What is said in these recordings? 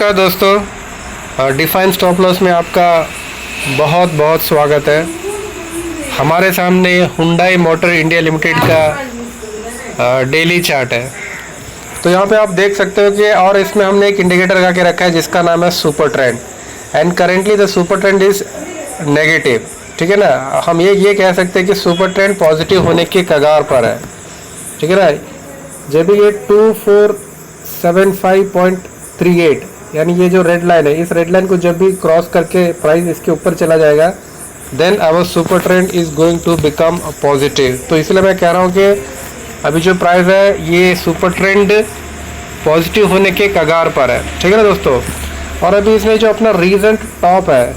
नमस्कार दोस्तों, define stop loss में आपका बहुत बहुत स्वागत है। हमारे सामने हुंडई मोटर इंडिया लिमिटेड का डेली चार्ट है। तो यहाँ पे आप देख सकते हो कि और इसमें हमने एक इंडिकेटर लगा के रखा है जिसका नाम है super trend, and currently the super trend is negative. ठीक है ना, हम ये कह सकते हैं कि सुपर ट्रेंड पॉजिटिव होने के कगार पर है। ठीक है ना, जब भी ये 2475.38 यानी ये जो रेड लाइन है, इस रेड लाइन को जब भी क्रॉस करके प्राइस इसके ऊपर चला जाएगा, then our super trend is going to become positive. तो इसलिए मैं कह रहा हूँ कि अभी जो प्राइस है ये सुपर ट्रेंड पॉजिटिव होने के कगार पर है। ठीक है ना दोस्तों, और अभी इसमें जो अपना रीसेंट टॉप है,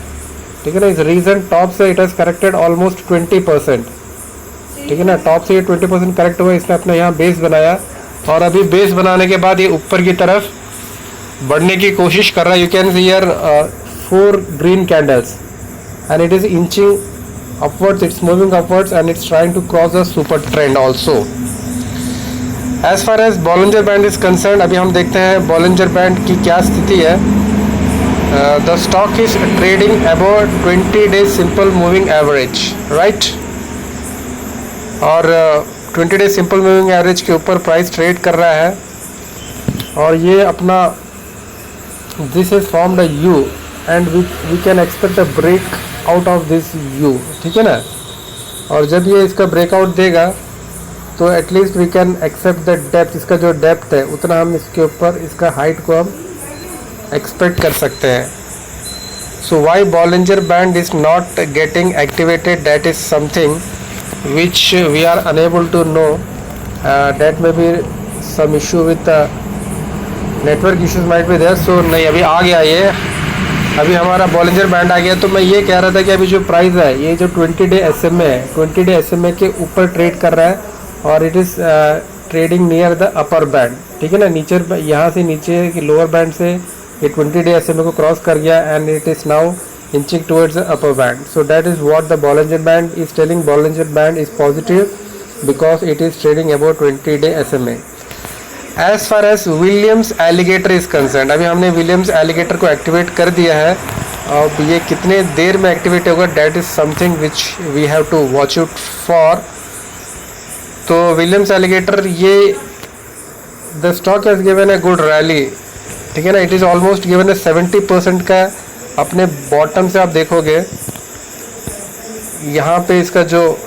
ठीक है ना, इस रीसेंट टॉप से इट हैज़ करेक्टेड ऑलमोस्ट 20%। ठीक है ना, टॉप से ये 20% करेक्ट हुआ, इसने अपना यहाँ बेस बनाया और अभी बेस बनाने के बाद ये ऊपर की तरफ बढ़ने की कोशिश कर रहा है। You can see here 4 green candles and it is inching upwards, it's moving upwards and it's trying to cross the super trend also. As far as Bollinger band is concern, अभी हम देखते हैं बॉलिंजर बैंड की क्या स्थिति है। The stock is trading about 20 days simple moving average, right, और 20 days simple moving average के ऊपर प्राइस ट्रेड कर रहा है और ये अपना this is formed a U and we can expect a break out of this U. ठीक है ना, और जब ये इसका ब्रेकआउट देगा तो at least we can accept the depth, इसका जो डेप्थ है उतना हम इसके ऊपर इसका हाइट को हम एक्सपेक्ट कर सकते हैं। So why Bollinger band is not getting activated, that is something which we are unable to know. That may be some issue with network issues might be there. So नहीं, अभी आ गया ये, अभी हमारा बॉलिंजर बैंड आ गया। तो मैं ये कह रहा था कि अभी जो प्राइस है ये जो 20 डे SMA है, 20 डे SMA के ऊपर ट्रेड कर रहा है और it is trading near the upper band. ठीक है ना, नीचे यहाँ से नीचे की लोअर बैंड से ये 20 डे SMA को क्रॉस कर गया and it is now inching towards the upper band. So that is what the Bollinger Band is telling. Bollinger Band is positive because it is trading about 20 day SMA. As far as Williams Alligator is concerned, अभी हमने Williams Alligator को activate कर दिया है। अब ये कितने देर में एक्टिवेट होगा, that is something which we have to watch out for. तो Williams Alligator ये the stock has given a good rally. ठीक है ना, it is almost given a 70% का अपने बॉटम से। आप देखोगे यहाँ पे इसका जो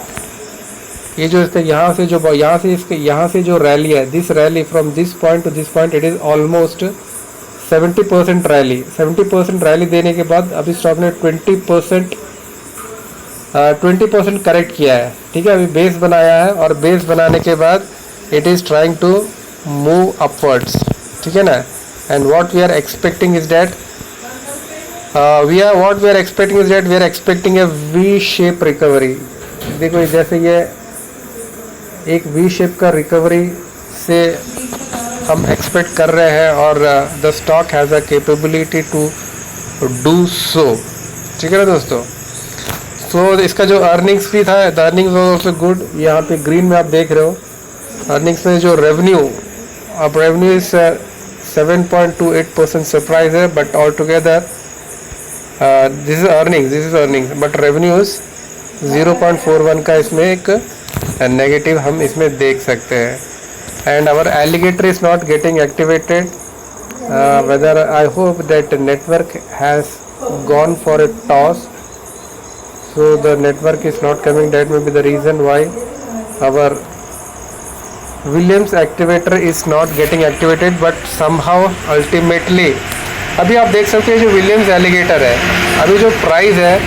ये जो इसका यहाँ से जो रैली है, this rally from this point two this point, it is almost 70% rally. 70% rally देने के बाद अभी स्टॉक ने 20% करेक्ट किया है। ठीक है, अभी बेस बनाया है और बेस बनाने के बाद it is trying to move upwards. ठीक है ना, and what we are expecting is that we are expecting a V-shape recovery. देखो जैसे ये एक V-shape का रिकवरी से हम एक्सपेक्ट कर रहे हैं और the stock has a capability to do so. ठीक है ना दोस्तों, सो इसका जो अर्निंग्स भी था, the earnings was also good. यहाँ पे ग्रीन में आप देख रहे हो अर्निंग्स में जो रेवेन्यू, अब रेवेन्यू इज 7.28% सरप्राइज है, but all together this is earnings but revenues 0.41 का इसमें एक नेगेटिव हम इसमें देख सकते हैं। And our alligator is not getting activated, whether I hope that network has gone for a toss, so the network is not coming, that may be the reason why our Williams activator is not getting activated, but somehow ultimately अभी आप देख सकते हैं जो Williams alligator है, अभी जो price है,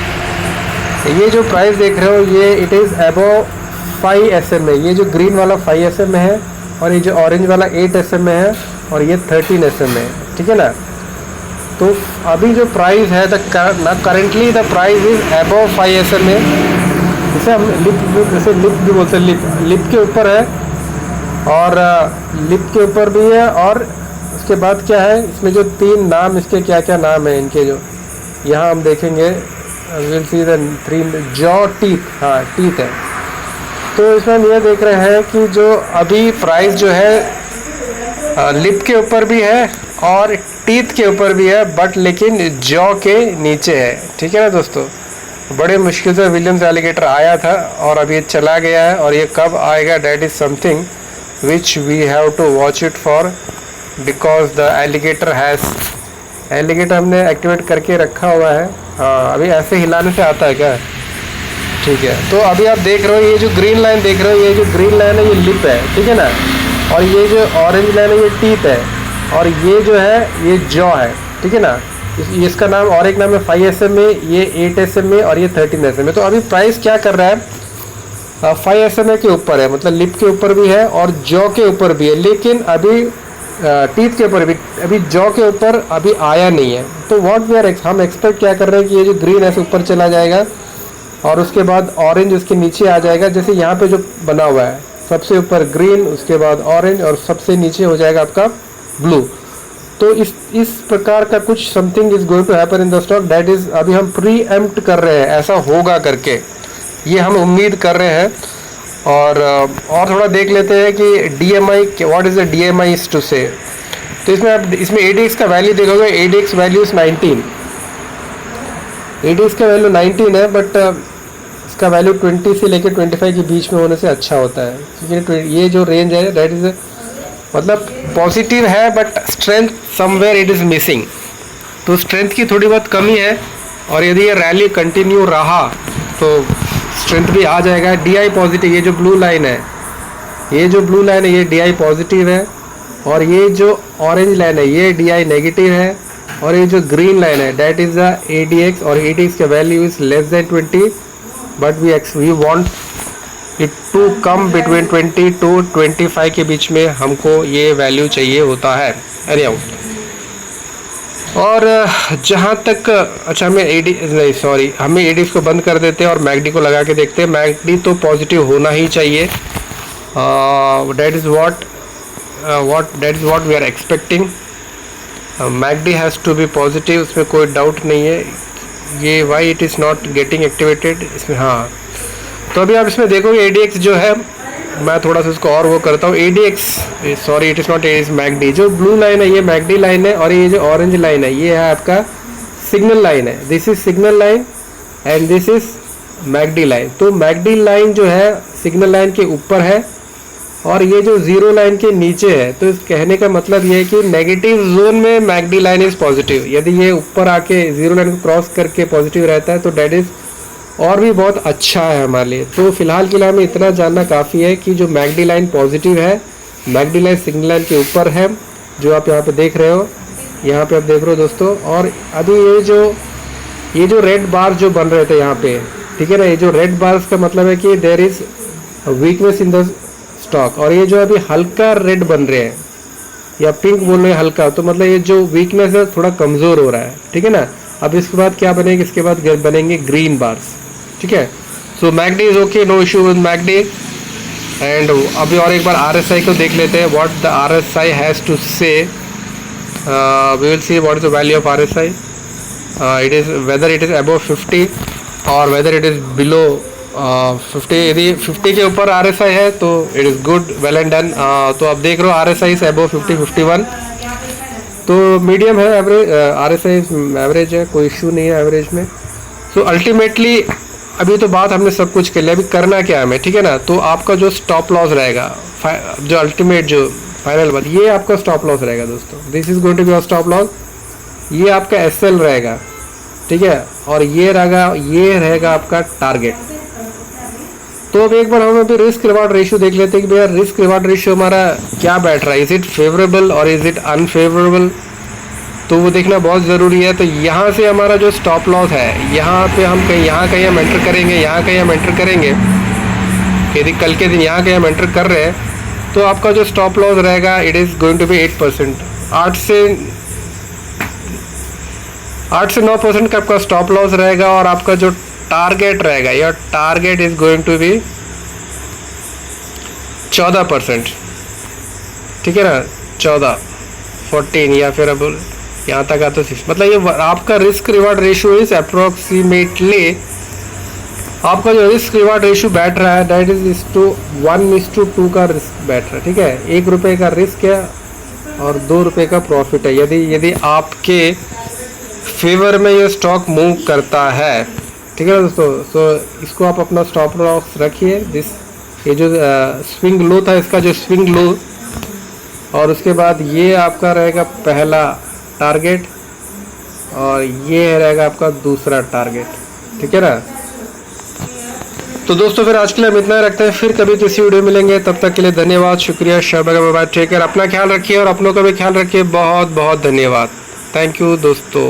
ये जो प्राइस देख रहे हो ये इट इज़ अबव 5 SMA। ये जो ग्रीन वाला 5 SMA है और ये जो ऑरेंज वाला 8 SMA है और ये 13 SMA है। ठीक है ना, तो अभी जो प्राइस है currently the price is above 5 SMA। इसे हम लिप भी बोलते हैं, लिप के ऊपर है और लिप के ऊपर भी है। और उसके बाद क्या है, इसमें जो 3 नाम, इसके क्या क्या नाम है इनके, जो यहाँ हम देखेंगे will see the 3 jaw teeth, हाँ टीथ है। तो इसमें हम ये देख रहे हैं कि जो अभी प्राइस जो है लिप के ऊपर भी है और टीथ के ऊपर भी है बट लेकिन जॉ के नीचे है, ठीक है ना दोस्तों। बड़े मुश्किल से विलियम्स एलिगेटर आया था और अब ये चला गया है, और ये कब आएगा that is something which we have to watch it for, because the alligator has, alligator हमने एक्टिवेट करके रखा हुआ है। हाँ, अभी ऐसे हिलाने से आता है क्या, ठीक है। तो अभी आप देख रहे हो ये जो ग्रीन लाइन देख रहे हो, ये जो ग्रीन लाइन है ये लिप है, ठीक है ना, और ये जो ऑरेंज लाइन है ये टीथ है, और ये जो है ये जॉ है, ठीक है ना। इसका नाम और एक नाम है 5 SMA, ये 8 SMA और ये 13 SMA। तो अभी प्राइस क्या कर रहा है, 5 SMA के ऊपर है, मतलब लिप के ऊपर भी है और जॉ के ऊपर भी है, लेकिन अभी टीथ के ऊपर भी, अभी जॉ के ऊपर अभी आया नहीं है। तो व्हाट वी आर हम एक्सपेक्ट क्या कर रहे हैं कि ये जो ग्रीन है ऊपर चला जाएगा और उसके बाद ऑरेंज उसके नीचे आ जाएगा, जैसे यहाँ पे जो बना हुआ है, सबसे ऊपर ग्रीन, उसके बाद ऑरेंज और सबसे नीचे हो जाएगा आपका ब्लू। तो इस प्रकार का कुछ something is going to happen in the stock, that is अभी हम प्री एम्प्ट कर रहे हैं, ऐसा होगा करके ये हम उम्मीद कर रहे हैं। और थोड़ा देख लेते हैं कि DMI, what is the DMI is to say. तो इसमें ADX का वैल्यू देखोगे, ADX वैल्यू इज 19, ADX का वैल्यू 19 है, बट इसका वैल्यू 20 से लेकर 25 के बीच में होने से अच्छा होता है, क्योंकि ये जो रेंज है दैट इज मतलब पॉजिटिव है but strength somewhere it is missing. तो स्ट्रेंथ की थोड़ी बहुत कमी है, और यदि ये रैली कंटिन्यू रहा तो स्ट्रेंथ भी आ जाएगा। DI पॉजिटिव, ये जो ब्लू लाइन है, ये जो ब्लू लाइन है ये DI पॉजिटिव है, और ये जो ऑरेंज लाइन है ये DI नेगेटिव है, और ये जो ग्रीन लाइन है दैट इज़ द ADX, और ADX का value is less than 20, but we want it to come between 20 to 25 के बीच में हमको ये वैल्यू चाहिए होता है। एनीहाउ, और जहाँ तक, अच्छा हमें हमें ADX को बंद कर देते हैं और MACD को लगा के देखते हैं। MACD तो पॉजिटिव होना ही चाहिए, that is what we are expecting. MACD has to be positive, उसमें कोई डाउट नहीं है। ये why it is not getting activated इसमें, हाँ। तो अभी आप इसमें देखोगे ADX जो है, मैं थोड़ा सा इसको और वो करता हूँ। ADX, sorry it is not ADX, MACD, जो ब्लू लाइन है ये MACD लाइन है, और ये जो ऑरेंज लाइन है ये है आपका सिग्नल लाइन है। This is signal line and this is MACD line. तो MACD लाइन जो है सिग्नल लाइन के ऊपर है, और ये जो जीरो लाइन के नीचे है। तो इस कहने का मतलब ये है कि नेगेटिव जोन में MACD लाइन इज पॉजिटिव। यदि ये ऊपर आके जीरो लाइन को क्रॉस करके पॉजिटिव रहता है तो डेट इज और भी बहुत अच्छा है हमारे लिए। तो फिलहाल के लिए हमें इतना जानना काफ़ी है कि जो MACD लाइन पॉजिटिव है, MACD लाइन सिग्नल लाइन के ऊपर है, जो आप यहाँ पे देख रहे हो, यहाँ पे आप देख रहे हो दोस्तों। और अभी ये जो रेड बार जो बन रहे थे यहाँ पे, ठीक है ना, ये जो रेड बार्स का मतलब है कि there is weakness in the stock, और ये जो अभी हल्का रेड बन रहे हैं या पिंक बोल रहे हैं हल्का, तो मतलब ये जो वीकनेस है थोड़ा कमज़ोर हो रहा है, ठीक है ना। अब इसके बाद क्या बनेगा, इसके बाद बनेंगे ग्रीन बार्स, ठीक है। So MACD is okay, no issue with MACD। And अभी और एक बार RSI को देख लेते हैं, what the RSI has to say. We will see what is the value of RSI। It is whether it is above 50 और weather it is below 50। यदि 50 के ऊपर RSI है तो it is good, well and done. तो आप देख रहे हो RSI इज अबव 50, 51, तो मीडियम है, एवरेज RSI एवरेज है, कोई इशू नहीं है एवरेज में। सो अल्टीमेटली अभी तो बात हमने सब कुछ कर लिया, अभी करना क्या है हमें, ठीक है ना। तो आपका जो स्टॉप लॉस रहेगा, जो अल्टीमेट जो फाइनल बात, ये आपका स्टॉप लॉस रहेगा दोस्तों। This is going to be your stop loss. ये आपका SL रहेगा, ठीक है, और ये रहेगा आपका टारगेट। तो अब एक बार हम अभी रिस्क रिवार्ड रेशियो देख लेते हैं कि भैया रिस्क रिवार्ड रेशियो हमारा क्या बैठ रहा है, इज इट फेवरेबल और इज इट अनफेवरेबल, तो वो देखना बहुत ज़रूरी है। तो यहाँ से हमारा जो स्टॉप लॉस है, यहाँ पे हम यहाँ कहीं हम एंटर करेंगे, यहाँ कहीं हम एंटर करेंगे। यदि कल के दिन यहाँ कहीं हम एंटर कर रहे हैं तो आपका जो स्टॉप लॉस रहेगा it is going to be 8%। 8 से 9% का आपका स्टॉप लॉस रहेगा, और आपका जो टारगेट रहेगा, your target is going to be 14%, ठीक है ना, 14, 14 या फिर अब यहाँ तक आता 6, मतलब ये आपका risk reward ratio is approximately, आपका जो रिस्क रिवार्ड रेशियो बैठ रहा है दैट इज 1:2 का रिस्क बैठ रहा है, ठीक है। 1 रुपये का रिस्क है और 2 रुपये का प्रॉफिट है यदि आपके फेवर में ये स्टॉक मूव करता है। ठीक है ना दोस्तों। सो इसको आप अपना स्टॉप लॉस रखिए। ये जो स्विंग लो था, इसका जो स्विंग लो, और उसके बाद ये आपका रहेगा पहला टारगेट और ये रहेगा आपका दूसरा टारगेट। ठीक है ना। तो दोस्तों फिर आज के लिए हम इतना ही रखते हैं, फिर कभी किसी वीडियो मिलेंगे। तब तक के लिए धन्यवाद, शुक्रिया, शब्बा बाय, टेक केयर, अपना ख्याल रखिए और अपनों का भी ख्याल रखिए। बहुत बहुत धन्यवाद। थैंक यू दोस्तों।